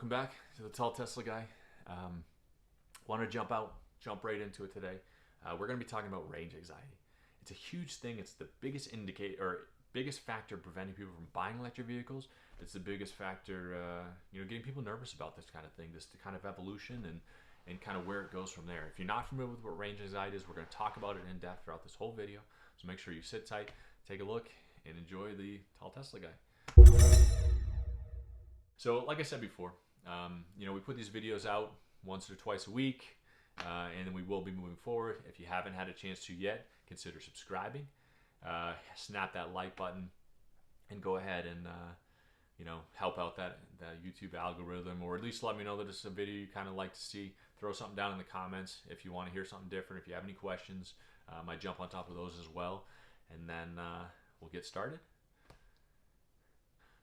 Welcome back to the Tall Tesla Guy. Want to jump right into it today. We're going to be talking about range anxiety. It's a huge thing. It's the biggest indicator or biggest factor preventing people from buying electric vehicles. It's the biggest factor, getting people nervous about this kind of thing, this kind of evolution and kind of where it goes from there. If you're not familiar with what range anxiety is, we're going to talk about it in depth throughout this whole video. So make sure you sit tight, take a look, and enjoy the Tall Tesla Guy. So like I said before, we put these videos out once or twice a week, and then we will be moving forward. If you haven't had a chance to yet, consider subscribing, snap that like button, and go ahead and help out that YouTube algorithm, or at least let me know that it's a video you kind of like to see. Throw something down in the comments if you want to hear something different. If you have any questions, I might jump on top of those as well, and then we'll get started.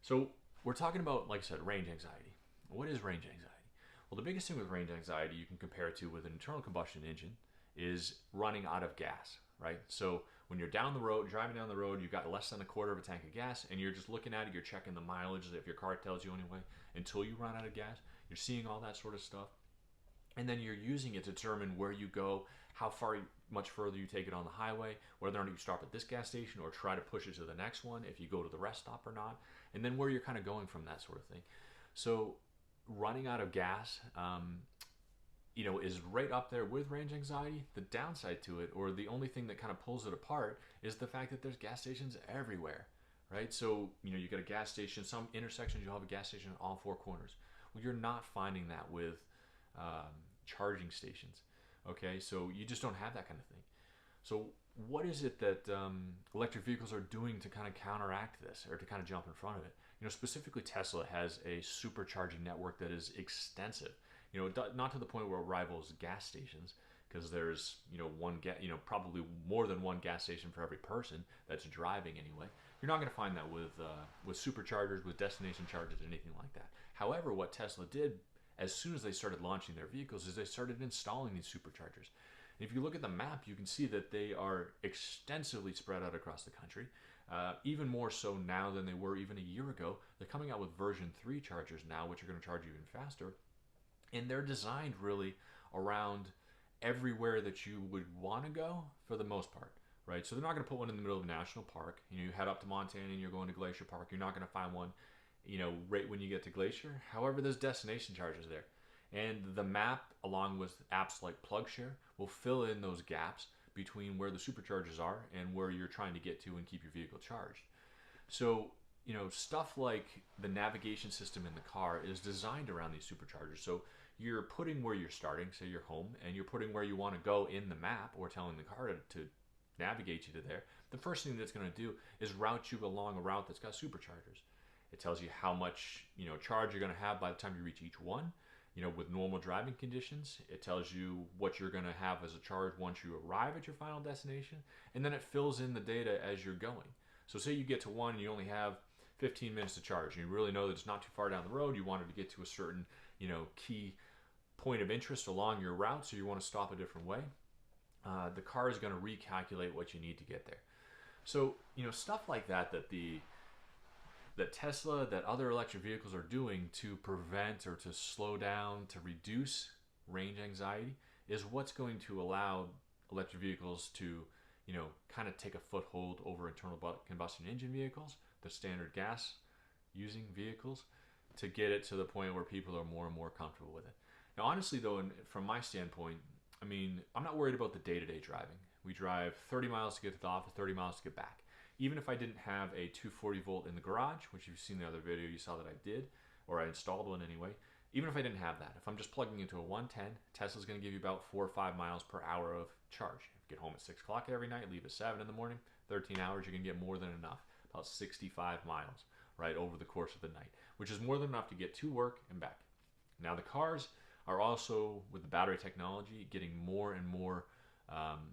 So we're talking about, like I said, range anxiety. What is range anxiety? Well, the biggest thing with range anxiety you can compare it to with an internal combustion engine is running out of gas, right? So when you're down the road, driving down the road, you've got less than a quarter of a tank of gas, and you're just looking at it, you're checking the mileage, if your car tells you anyway, until you run out of gas. You're seeing all that sort of stuff. And then you're using it to determine where you go, how much further you take it on the highway, whether or not you stop at this gas station or try to push it to the next one, if you go to the rest stop or not, and then where you're kind of going from, that sort of thing. So running out of gas, is right up there with range anxiety. The downside to it, or the only thing that kind of pulls it apart, is the fact that there's gas stations everywhere, right? So, you got a gas station, some intersections you'll have a gas station on all four corners. Well, you're not finding that with charging stations, okay? So you just don't have that kind of thing. So what is it that electric vehicles are doing to kind of counteract this, or to kind of jump in front of it? Specifically Tesla has a supercharging network that is extensive. Not to the point where it rivals gas stations, because there's probably more than one gas station for every person that's driving anyway. You're not going to find that with superchargers, with destination chargers, anything like that. However, what Tesla did as soon as they started launching their vehicles is they started installing these superchargers. And if you look at the map, you can see that they are extensively spread out across the country. Even more so now than they were even a year ago. They're coming out with version 3 chargers now, which are going to charge even faster. And they're designed really around everywhere that you would want to go for the most part, right? So they're not going to put one in the middle of a national park. You head up to Montana and you're going to Glacier Park. You're not going to find one, right when you get to Glacier. However, there's destination chargers there. And the map, along with apps like PlugShare, will fill in those gaps between where the superchargers are and where you're trying to get to and keep your vehicle charged. So, stuff like the navigation system in the car is designed around these superchargers. So you're putting where you're starting, say your home, and you're putting where you want to go in the map, or telling the car to navigate you to there. The first thing that's going to do is route you along a route that's got superchargers. It tells you how much, charge you're going to have by the time you reach each one. With normal driving conditions, it tells you what you're going to have as a charge once you arrive at your final destination, and then it fills in the data as you're going. So say you get to one and you only have 15 minutes to charge, and you really know that it's not too far down the road. You wanted to get to a certain, key point of interest along your route, so you want to stop a different way. The car is going to recalculate what you need to get there. So, stuff like that Tesla, that other electric vehicles are doing to prevent or to slow down, to reduce range anxiety, is what's going to allow electric vehicles to, kind of take a foothold over internal combustion engine vehicles, the standard gas using vehicles, to get it to the point where people are more and more comfortable with it. Now, honestly though, from my standpoint, I'm not worried about the day-to-day driving. We drive 30 miles to get to the office, 30 miles to get back. Even if I didn't have a 240 volt in the garage, which you've seen the other video, you saw that I did, or I installed one anyway. Even if I didn't have that, if I'm just plugging into a 110, Tesla's going to give you about 4 or 5 miles per hour of charge. Get home at 6 o'clock every night, leave at 7 in the morning, 13 hours, you're going to get more than enough, about 65 miles, right, over the course of the night, which is more than enough to get to work and back. Now, the cars are also, with the battery technology, getting more and more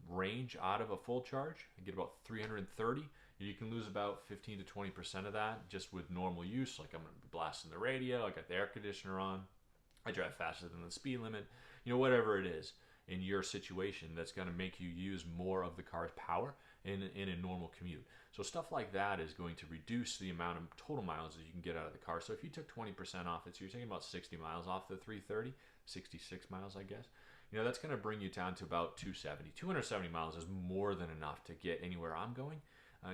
range out of a full charge. You get about 330. You can lose about 15 to 20% of that just with normal use. Like, I'm going to be blasting the radio, I got the air conditioner on, I drive faster than the speed limit, whatever it is in your situation that's going to make you use more of the car's power in a normal commute. So stuff like that is going to reduce the amount of total miles that you can get out of the car. So if you took 20% off it, so you're taking about 60 miles off the 330, 66 miles, I guess. You know, that's going to bring you down to about 270. 270 miles is more than enough to get anywhere I'm going.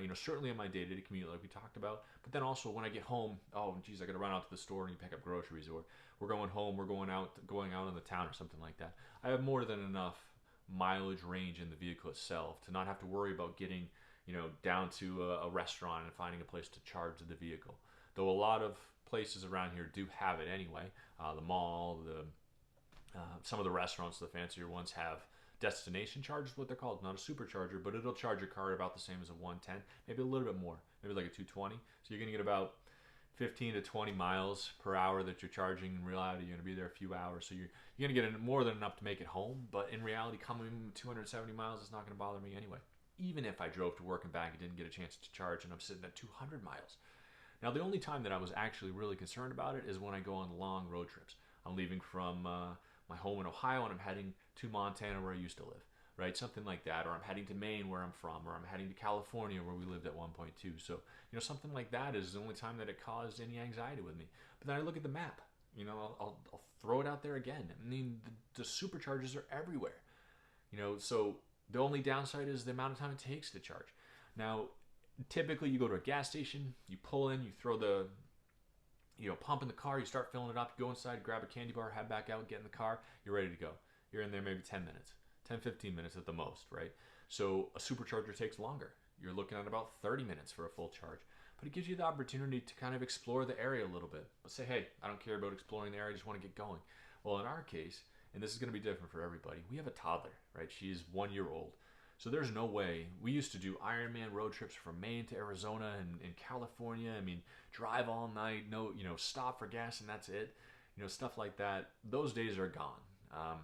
You know, certainly on my day-to-day commute like we talked about, but then also when I get home, oh geez, I got to run out to the store and pick up groceries, or we're going home, we're going out in the town or something like that. I have more than enough mileage range in the vehicle itself to not have to worry about getting, you know, down to a restaurant and finding a place to charge the vehicle. Though a lot of places around here do have it anyway. The mall, some of the restaurants, the fancier ones, have destination charge is what they're called. Not a supercharger, but it'll charge your car about the same as a 110, maybe a little bit more, maybe like a 220. So you're going to get about 15 to 20 miles per hour that you're charging. In reality, you're going to be there a few hours, so you're going to get more than enough to make it home. But in reality, coming 270 miles is not going to bother me anyway. Even if I drove to work and back and didn't get a chance to charge, and I'm sitting at 200 miles. Now, the only time that I was actually really concerned about it is when I go on long road trips. I'm leaving from my home in Ohio and I'm heading to Montana where I used to live, right? Something like that. Or I'm heading to Maine where I'm from, or I'm heading to California where we lived at one point too. So, you know, something like that is the only time that it caused any anxiety with me. But then I look at the map, you know, I'll throw it out there again. I mean, the superchargers are everywhere, you know, so the only downside is the amount of time it takes to charge. Now, typically you go to a gas station, you pull in, you throw the pump in the car, you start filling it up, you go inside, grab a candy bar, head back out, get in the car, you're ready to go. You're in there maybe 10 minutes, 10, 15 minutes at the most, right? So a supercharger takes longer. You're looking at about 30 minutes for a full charge. But it gives you the opportunity to kind of explore the area a little bit. But say, hey, I don't care about exploring the area, I just want to get going. Well, in our case, and this is going to be different for everybody, we have a toddler, right? She's 1 year old. So there's no way. We used to do Ironman road trips from Maine to Arizona and in California. I mean, drive all night, no, stop for gas and that's it. Stuff like that. Those days are gone.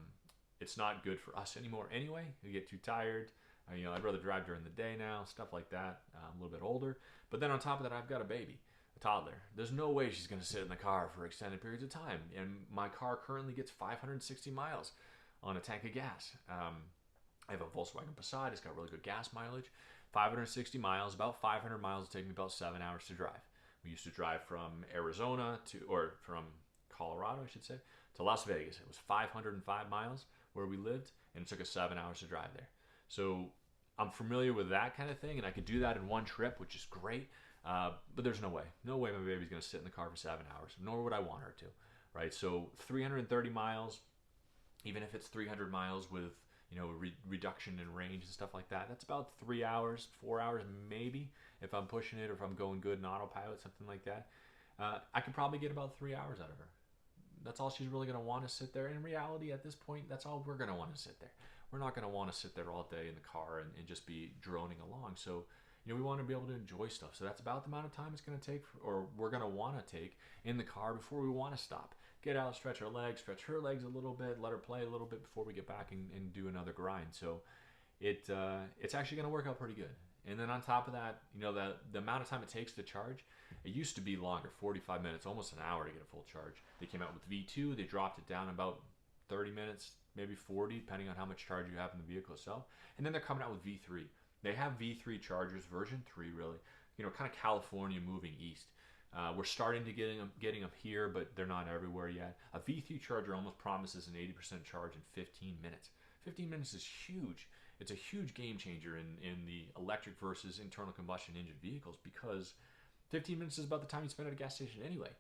It's not good for us anymore anyway. We get too tired. I'd rather drive during the day now, stuff like that. I'm a little bit older. But then on top of that, I've got a baby, a toddler. There's no way she's going to sit in the car for extended periods of time. And my car currently gets 560 miles on a tank of gas. I have a Volkswagen Passat. It's got really good gas mileage. 560 miles, about 500 miles, it takes me about 7 hours to drive. We used to drive from from Colorado, I should say, to Las Vegas. It was 505 miles where we lived, and it took us 7 hours to drive there. So I'm familiar with that kind of thing, and I could do that in one trip, which is great. But there's no way. No way my baby's going to sit in the car for 7 hours, nor would I want her to, right? So 330 miles, even if it's 300 miles with reduction in range and stuff like that, that's about 3 hours, 4 hours maybe, if I'm pushing it or if I'm going good in autopilot, something like that. I could probably get about 3 hours out of her. That's all she's really going to want to sit there. In reality, at this point, that's all we're going to want to sit there. We're not going to want to sit there all day in the car and just be droning along. So, we want to be able to enjoy stuff. So that's about the amount of time it's going to take, or we're going to want to take in the car before we want to stop. Get out, stretch her legs, stretch her legs a little bit, let her play a little bit before we get back and do another grind. So it's actually going to work out pretty good. And then on top of that, the amount of time it takes to charge, it used to be longer, 45 minutes, almost an hour to get a full charge. They came out with V2, they dropped it down about 30 minutes, maybe 40, depending on how much charge you have in the vehicle itself. And then they're coming out with V3. They have V3 chargers, version 3 really, kind of California moving east. We're starting to getting them here, but they're not everywhere yet. A V3 charger almost promises an 80% charge in 15 minutes. 15 minutes is huge. It's a huge game changer in the electric versus internal combustion engine vehicles, because 15 minutes is about the time you spend at a gas station anyway.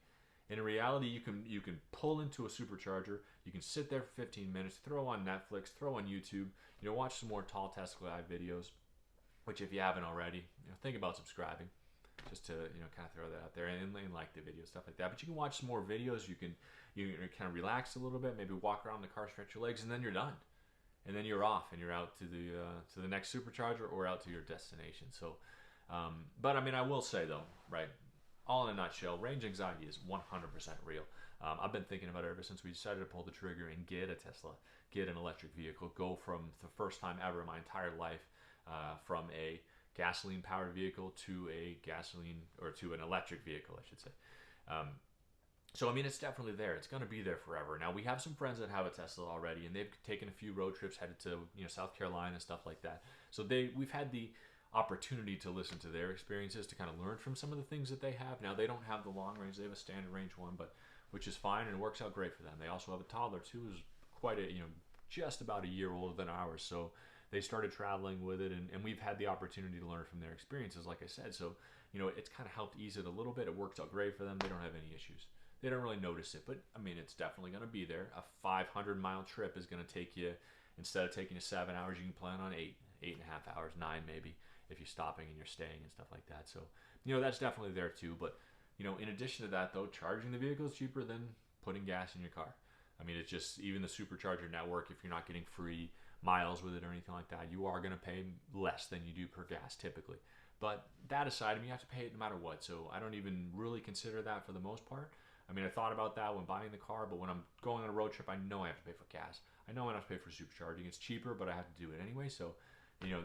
And in reality, you can pull into a supercharger, you can sit there for 15 minutes, throw on Netflix, throw on YouTube, watch some more tall Tesla live videos, which if you haven't already, think about subscribing. Just to kind of throw that out there and like the video, stuff like that. But you can watch some more videos. You can kind of relax a little bit, maybe walk around the car, stretch your legs, and then you're done. And then you're off, and you're out to the next supercharger or out to your destination. So, but I mean, I will say though, right? All in a nutshell, range anxiety is 100% real. I've been thinking about it ever since we decided to pull the trigger and get a Tesla, get an electric vehicle, go from the first time ever in my entire life from a gasoline powered vehicle to an electric vehicle, I should say. So I mean, it's definitely there. It's going to be there forever. Now we have some friends that have a Tesla already, and they've taken a few road trips, headed to South Carolina and stuff like that. So we've had the opportunity to listen to their experiences, to kind of learn from some of the things that they have. Now, they don't have the long range; they have a standard range one, but which is fine and it works out great for them. They also have a toddler too, who's quite a just about a year older than ours, so they started traveling with it, and we've had the opportunity to learn from their experiences, like I said. So it's kind of helped ease it a little bit. It works out great for them. They don't have any issues. They don't really notice it, but I mean, it's definitely going to be there. A 500-mile trip is going to take you, instead of taking you 7 hours, you can plan on 8.5 hours, 9 maybe, if you're stopping and you're staying and stuff like that. So that's definitely there too. But in addition to that, though, charging the vehicle is cheaper than putting gas in your car. I mean, it's just, even the supercharger network, if you're not getting free miles with it or anything like that, you are going to pay less than you do per gas typically. But that aside, I mean, you have to pay it no matter what. So I don't even really consider that for the most part. I mean, I thought about that when buying the car, but when I'm going on a road trip, I know I have to pay for gas. I know I have to pay for supercharging. It's cheaper, but I have to do it anyway. So,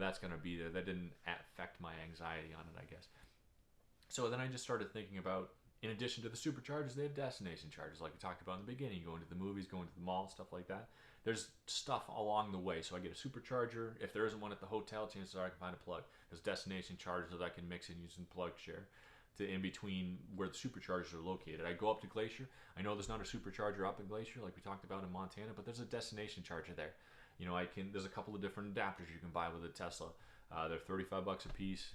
that's going to be there. That didn't affect my anxiety on it, I guess. So then I just started thinking about, in addition to the superchargers, they have destination charges, like we talked about in the beginning, going to the movies, going to the mall, stuff like that. There's stuff along the way. So I get a supercharger. If there isn't one at the hotel, chances are I can find a plug. There's destination charges that I can mix in using plug share to in between where the superchargers are located. I go up to Glacier. I know there's not a supercharger up in Glacier like we talked about in Montana, but there's a destination charger there. There's a couple of different adapters you can buy with a Tesla. They're $35 a piece,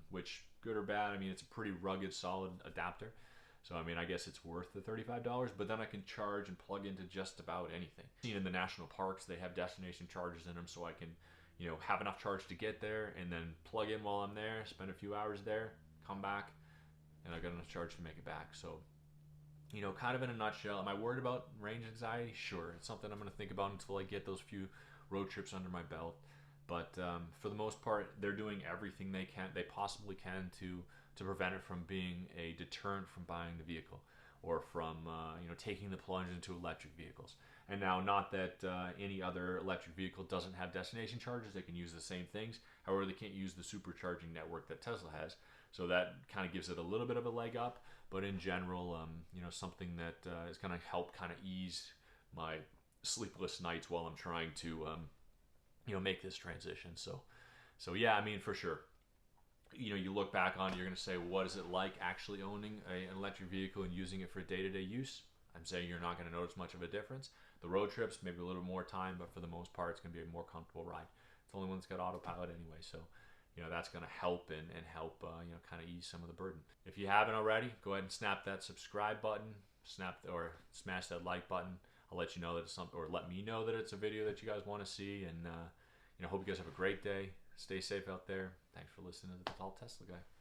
which, good or bad, I mean, it's a pretty rugged, solid adapter. So, I mean, I guess it's worth the $35, but then I can charge and plug into just about anything. In the national parks, they have destination chargers in them, so I can, have enough charge to get there and then plug in while I'm there, spend a few hours there, come back, and I got enough charge to make it back. So, kind of in a nutshell, am I worried about range anxiety? Sure. It's something I'm going to think about until I get those few road trips under my belt. But for the most part, they're doing everything they possibly can to prevent it from being a deterrent from buying the vehicle, or from taking the plunge into electric vehicles. And now, not that any other electric vehicle doesn't have destination chargers; they can use the same things. However, they can't use the supercharging network that Tesla has. So that kind of gives it a little bit of a leg up. But in general, something that is going to help kind of ease my sleepless nights while I'm trying to make this transition. So yeah, I mean, for sure. You look back on it, you're going to say, what is it like actually owning an electric vehicle and using it for day-to-day use? I'm saying you're not going to notice much of a difference. The road trips, maybe a little more time, but for the most part, it's going to be a more comfortable ride. It's the only one that's got autopilot anyway, so that's going to help and help kind of ease some of the burden. If you haven't already, go ahead and snap that subscribe button, or smash that like button. I'll let you know that it's something, or let me know that it's a video that you guys want to see, and hope you guys have a great day. Stay safe out there. Thanks for listening to the Tall Tesla Guy.